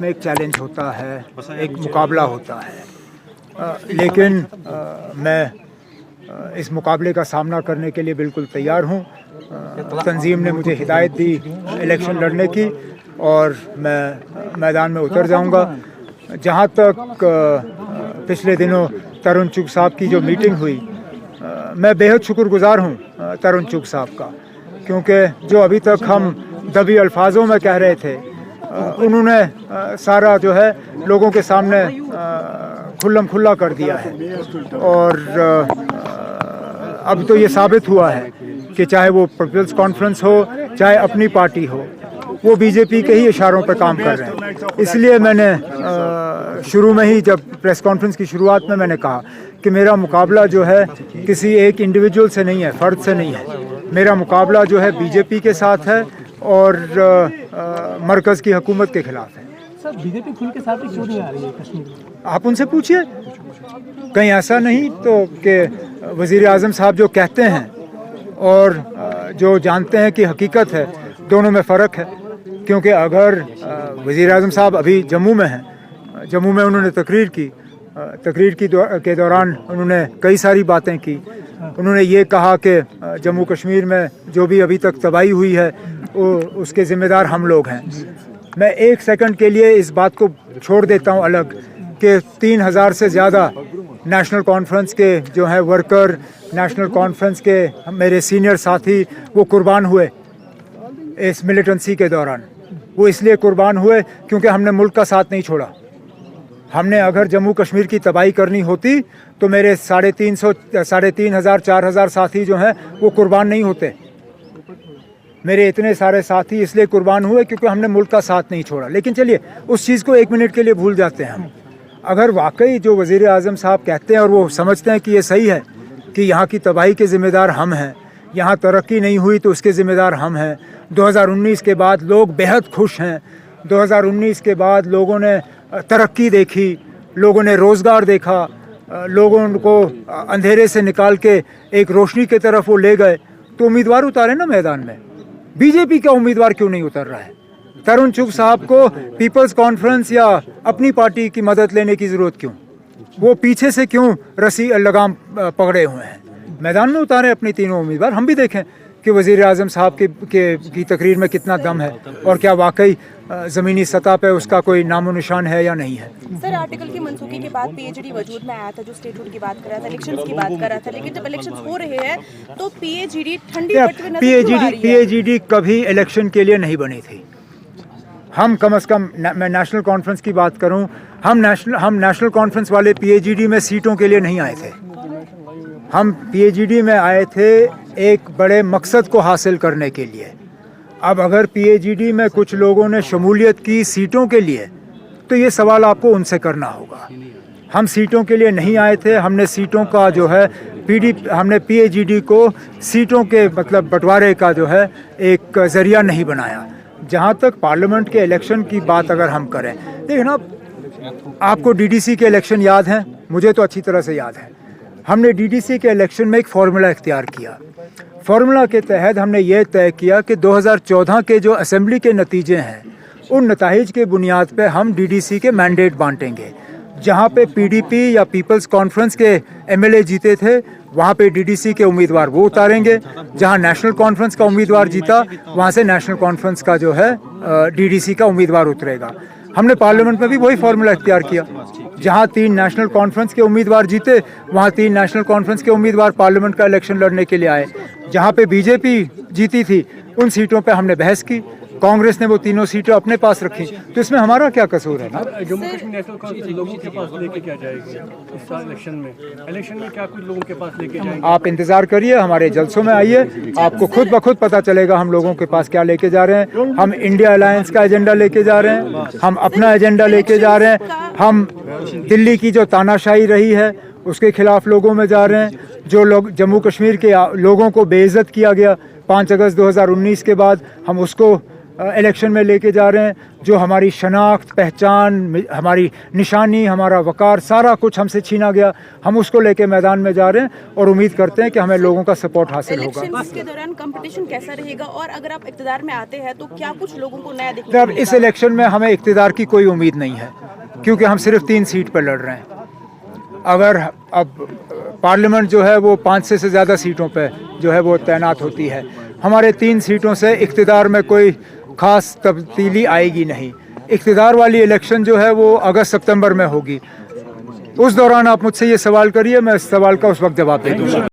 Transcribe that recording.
में एक चैलेंज होता है, एक मुकाबला होता है, लेकिन मैं इस मुकाबले का सामना करने के लिए बिल्कुल तैयार हूँ। तंजीम ने मुझे हिदायत दी इलेक्शन लड़ने की और मैं मैदान में उतर जाऊँगा। जहाँ तक पिछले दिनों तरुण चुग साहब की जो मीटिंग हुई, मैं बेहद शुक्रगुजार हूँ तरुण चुग साहब का, क्योंकि जो अभी तक हम दबी अल्फाजों में कह रहे थे, उन्होंने सारा जो है लोगों के सामने खुल्लम खुल्ला कर दिया है। और अब तो ये साबित हुआ है कि चाहे वो पीपल्स कॉन्फ्रेंस हो, चाहे अपनी पार्टी हो, वो बीजेपी के ही इशारों पर काम कर रहे हैं। इसलिए मैंने शुरू में ही जब प्रेस कॉन्फ्रेंस की शुरुआत में मैंने कहा कि मेरा मुकाबला जो है किसी एक इंडिविजुअल से नहीं है, फ़र्द से नहीं है। मेरा मुकाबला जो है बीजेपी के साथ है और मरकज़ की हुकूमत के खिलाफ है। सर, बीजेपी खुल के साथ क्यों नहीं आ रही है कश्मीर? आप उनसे पूछिए। कहीं ऐसा नहीं तो कि वज़ीर आज़म साहब जो कहते हैं और जो जानते हैं कि हकीकत है, दोनों में फ़र्क है। क्योंकि अगर वज़ीर आज़म साहब अभी जम्मू में हैं, जम्मू में उन्होंने तकरीर के दौरान उन्होंने कई सारी बातें की। उन्होंने ये कहा कि जम्मू कश्मीर में जो भी अभी तक तबाही हुई है उसके ज़िम्मेदार हम लोग हैं। मैं एक सेकंड के लिए इस बात को छोड़ देता हूं अलग कि 3000 से ज़्यादा नेशनल कॉन्फ्रेंस के जो हैं वर्कर, नेशनल कॉन्फ्रेंस के मेरे सीनियर साथी वो कुर्बान हुए इस मिलिटेंसी के दौरान। वो इसलिए कुर्बान हुए क्योंकि हमने मुल्क का साथ नहीं छोड़ा। हमने अगर जम्मू कश्मीर की तबाही करनी होती तो मेरे 3,500 4,000 साथी जो हैं वो कुर्बान नहीं होते। मेरे इतने सारे साथी इसलिए कुर्बान हुए क्योंकि हमने मुल्क का साथ नहीं छोड़ा। लेकिन चलिए उस चीज़ को एक मिनट के लिए भूल जाते हैं हम। अगर वाकई जो वज़ीर आज़म साहब कहते हैं और वो समझते हैं कि ये सही है कि यहाँ की तबाही के ज़िम्मेदार हम हैं, यहाँ तरक्की नहीं हुई तो उसके ज़िम्मेदार हम हैं। 2019 के बाद लोग बेहद खुश हैं। 2019 के बाद लोगों ने तरक्की देखी, लोगों ने रोज़गार देखा, लोगों को अंधेरे से निकाल के एक रोशनी की तरफ वो ले गए। तो उम्मीदवार उतारे ना मैदान में। बीजेपी का उम्मीदवार क्यों नहीं उतर रहा है? तरुण चुग साहब को पीपल्स कॉन्फ्रेंस या अपनी पार्टी की मदद लेने की ज़रूरत क्यों? वो पीछे से क्यों रस्सी लगाम पकड़े हुए हैं? मैदान में उतारे अपने तीनों उम्मीदवार। हम भी देखें कि वज़ीर आज़म साहब की तकरीर में कितना दम है और क्या वाकई ज़मीनी सतह पे उसका कोई नामो निशान है या नहीं है। सर, आर्टिकल की मंसूखी के बाद पीएचडी वजूद में आया था, जो स्टेटहुड की बात कर रहा था, इलेक्शंस की बात कर रहा था, लेकिन जब इलेक्शंस हो रहे हैं तो पीएचडी ठंडी पड़ती हुई नजर क्यों आ रही है? पीएचडी कभी इलेक्शन के लिए नहीं बनी थी। हम कम से कम, मैं नेशनल कॉन्फ्रेंस की बात करूं, हम नेशनल कॉन्फ्रेंस वाले पीएचडी में सीटों के लिए नहीं आए थे। हम पीएचडी में आए थे एक बड़े मकसद को हासिल करने के लिए। अब अगर पीएचडी में कुछ लोगों ने शमूलियत की सीटों के लिए, तो ये सवाल आपको उनसे करना होगा। हम सीटों के लिए नहीं आए थे। हमने सीटों का जो है हमने पीएचडी को सीटों के मतलब बंटवारे का जो है एक ज़रिया नहीं बनाया। जहाँ तक पार्लियामेंट के इलेक्शन की बात अगर हम करें, देखिए ना, आपको डीडीसी के इलेक्शन याद हैं, मुझे तो अच्छी तरह से याद है। हमने डीडीसी के इलेक्शन में एक फार्मूला इख्तियार किया। फार्मूला के तहत हमने ये तय किया कि 2014 के जो असेंबली के नतीजे हैं, उन नताइज के बुनियाद पे हम डीडीसी के मैंडेट बांटेंगे। जहाँ पे पीडीपी या पीपल्स कॉन्फ्रेंस के एमएलए जीते थे, वहाँ पे डीडीसी के उम्मीदवार वो उतारेंगे। जहाँ नेशनल कॉन्फ्रेंस का उम्मीदवार जीता, वहाँ से नेशनल कॉन्फ्रेंस का जो है डीडीसी का उम्मीदवार उतरेगा। हमने पार्लियामेंट में भी वही फार्मूला इख्तियार किया। जहाँ 3 नेशनल कॉन्फ्रेंस के उम्मीदवार जीते, वहाँ 3 नेशनल कॉन्फ्रेंस के उम्मीदवार पार्लियामेंट का इलेक्शन लड़ने के लिए आए। जहाँ पे बीजेपी जीती थी, उन सीटों पे हमने बहस की। कांग्रेस ने वो तीनों सीटें अपने पास रखी। तो इसमें हमारा क्या कसूर है ना? जम्मू कश्मीर नेशनल कॉन्फ्रेंस लोगों के पास लेके क्या जाएगी इस साल इलेक्शन में क्या कुछ लोगों के पास लेके जाएगी? आप इंतजार करिए, हमारे जलसों में आइए, आपको खुद ब खुद पता चलेगा हम लोगों के पास क्या लेके जा रहे हैं। हम इंडिया अलायंस का एजेंडा लेके जा रहे हैं, हम अपना एजेंडा लेके जा रहे हैं। हम दिल्ली की जो तानाशाही रही है उसके खिलाफ लोगों में जा रहे हैं। जो लोग जम्मू कश्मीर के लोगों को बेइज्जत किया गया 5 अगस्त 2019 के बाद, हम उसको इलेक्शन में लेके जा रहे हैं, जो हमारी शनाख्त, पहचान, हमारी निशानी, हमारा वकार, सारा कुछ हमसे छीना गया, हम उसको लेके मैदान में जा रहे हैं और उम्मीद करते हैं कि हमें लोगों का सपोर्ट हासिल होगा। इलेक्शंस के दौरान कंपटीशन कैसा रहेगा और अगर आप इक़्तिदार में आते हैं तो क्या कुछ लोगों को नया देखने अब इस इलेक्शन में हमें इक़्तिदार की कोई उम्मीद नहीं है, क्योंकि हम सिर्फ 3 सीट पर लड़ रहे हैं। अगर अब पार्लियामेंट जो है वो 5 से ज़्यादा सीटों पे जो है वो तैनात होती है, हमारे 3 सीटों से इक़्तिदार में कोई ख़ास तब्दीली आएगी नहीं। इक़्तिदार वाली इलेक्शन जो है वो अगस्त सितंबर में होगी। उस दौरान आप मुझसे ये सवाल करिए, मैं इस सवाल का उस वक्त जवाब दे दूँगा।